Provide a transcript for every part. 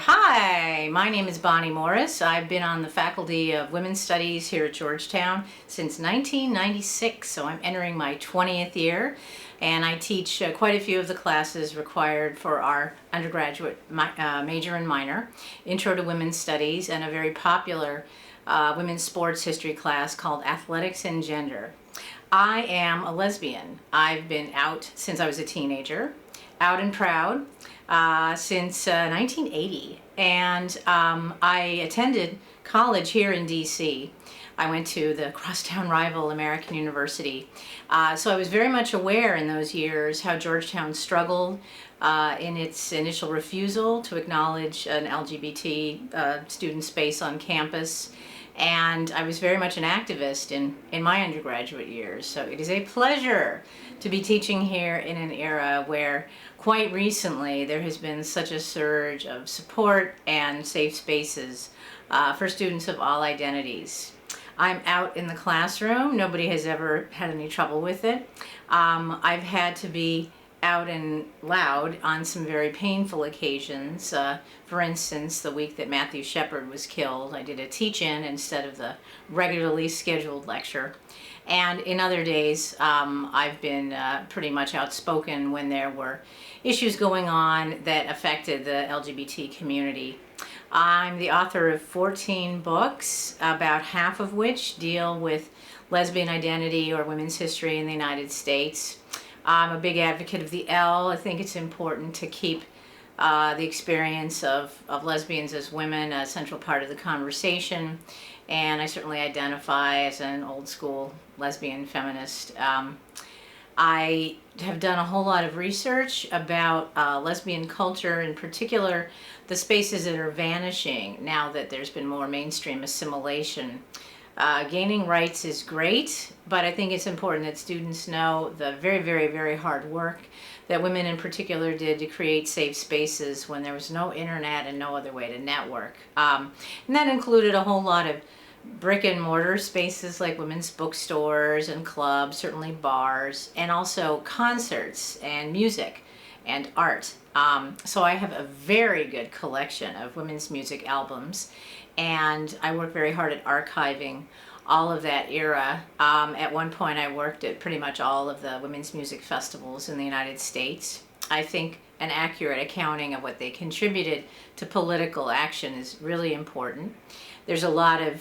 Hi, my name is Bonnie Morris. I've been on the faculty of Women's Studies here at Georgetown since 1996, so I'm entering my 20th year, and I teach quite a few of the classes required for our undergraduate major and minor, Intro to Women's Studies, and a very popular women's sports history class called Athletics and Gender. I am a lesbian. I've been out since I was a teenager, out and proud, since 1980, and I attended college here in DC. I went to the crosstown rival American University, so I was very much aware in those years how Georgetown struggled in its initial refusal to acknowledge an LGBT student space on campus. And I was very much an activist in my undergraduate years. So it is a pleasure to be teaching here in an era where quite recently there has been such a surge of support and safe spaces for students of all identities. I'm out in the classroom. Nobody has ever had any trouble with it. I've had to be out and loud on some very painful occasions. For instance, the week that Matthew Shepard was killed, I did a teach-in instead of the regularly scheduled lecture. And in other days, I've been pretty much outspoken when there were issues going on that affected the LGBT community. I'm the author of 14 books, about half of which deal with lesbian identity or women's history in the United States. I'm a big advocate of the L. I think it's important to keep the experience of lesbians as women a central part of the conversation, and I certainly identify as an old school lesbian feminist. I have done a whole lot of research about lesbian culture, in particular the spaces that are vanishing now that there's been more mainstream assimilation. Gaining rights is great, but I think it's important that students know the very, very, very hard work that women in particular did to create safe spaces when there was no internet and no other way to network. And that included a whole lot of brick and mortar spaces like women's bookstores and clubs, certainly bars, and also concerts and music and art. So I have a very good collection of women's music albums, and I work very hard at archiving all of that era. At one point I worked at pretty much all of the women's music festivals in the United States. I think an accurate accounting of what they contributed to political action is really important. There's a lot of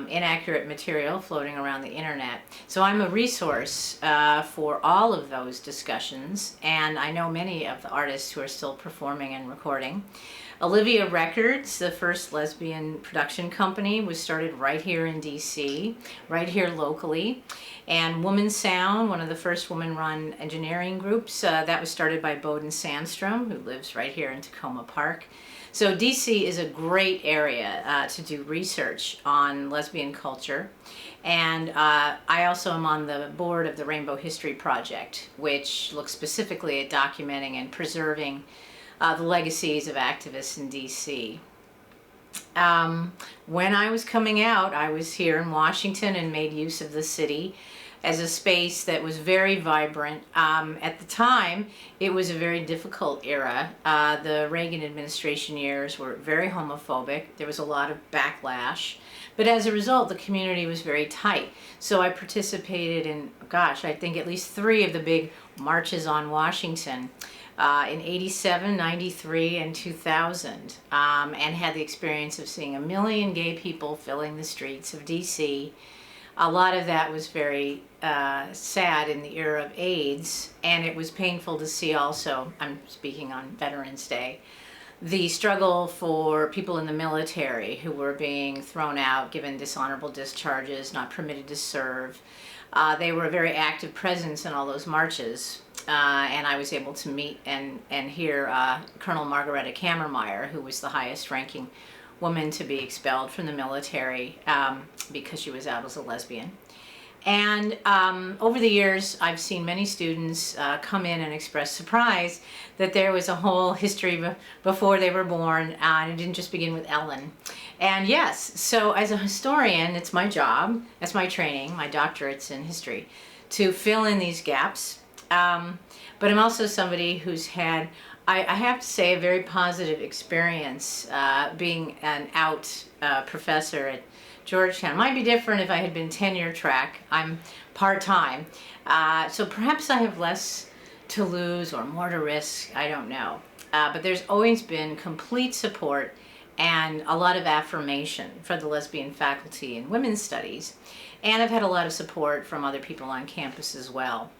inaccurate material floating around the internet. So I'm a resource for all of those discussions, and I know many of the artists who are still performing and recording. Olivia Records, the first lesbian production company, was started right here in DC, right here locally. And Woman Sound, one of the first woman-run engineering groups, that was started by Bowden Sandstrom, who lives right here in Tacoma Park. So DC is a great area to do research on lesbian culture. And I also am on the board of the Rainbow History Project, which looks specifically at documenting and preserving the legacies of activists in DC. When I was coming out, I was here in Washington and made use of the city as a space that was very vibrant. At the time, it was a very difficult era. The Reagan administration years were very homophobic. There was a lot of backlash. But as a result, the community was very tight. So I participated in, gosh, I think at least 3 of the big marches on Washington. In 87, 93, and 2000, and had the experience of seeing 1 million gay people filling the streets of DC. A lot of that was very sad in the era of AIDS, and it was painful to see also, I'm speaking on Veterans Day, the struggle for people in the military who were being thrown out, given dishonorable discharges, not permitted to serve. They were a very active presence in all those marches. And I was able to meet and hear Colonel Margaretta Kammermeyer, who was the highest ranking woman to be expelled from the military because she was out as a lesbian. And over the years, I've seen many students come in and express surprise that there was a whole history before they were born, and it didn't just begin with Ellen. And yes, so as a historian, it's my job, that's my training, my doctorate's in history, to fill in these gaps. But I'm also somebody who's had I have to say a very positive experience being an out professor at Georgetown. It might be different if I had been tenure track. I'm part-time, so perhaps I have less to lose or more to risk. I don't know. But there's always been complete support and a lot of affirmation for the lesbian faculty in women's studies. And I've had a lot of support from other people on campus as well.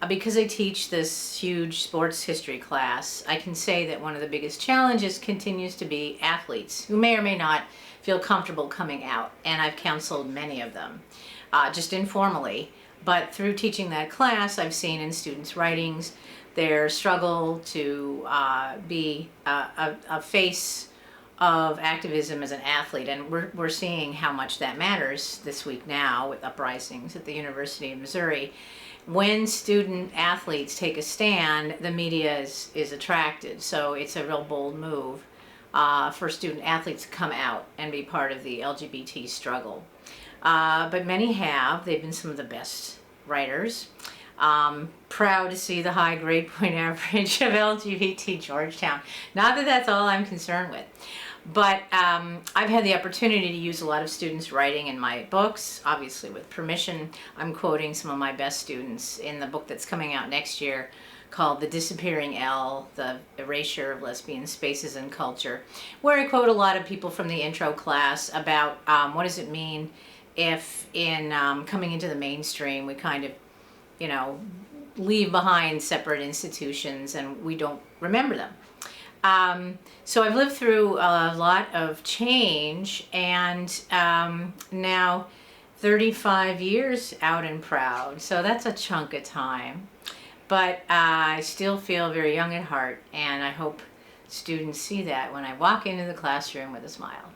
Because I teach this huge sports history class, I can say that one of the biggest challenges continues to be athletes who may or may not feel comfortable coming out. And I've counseled many of them, just informally. But through teaching that class, I've seen in students' writings their struggle to be a face of activism as an athlete, and we're seeing how much that matters this week now with uprisings at the University of Missouri. When student athletes take a stand, the media is attracted, so it's a real bold move for student athletes to come out and be part of the LGBT struggle. But many have. They've been some of the best writers. Proud to see the high grade point average of LGBT Georgetown. Not that that's all I'm concerned with. But I've had the opportunity to use a lot of students' writing in my books, obviously with permission. I'm quoting some of my best students in the book that's coming out next year called The Disappearing L, The Erasure of Lesbian Spaces and Culture, where I quote a lot of people from the intro class about what does it mean if in coming into the mainstream we kind of, leave behind separate institutions and we don't remember them. So I've lived through a lot of change, and now 35 years out and proud. So that's a chunk of time. But I still feel very young at heart, and I hope students see that when I walk into the classroom with a smile.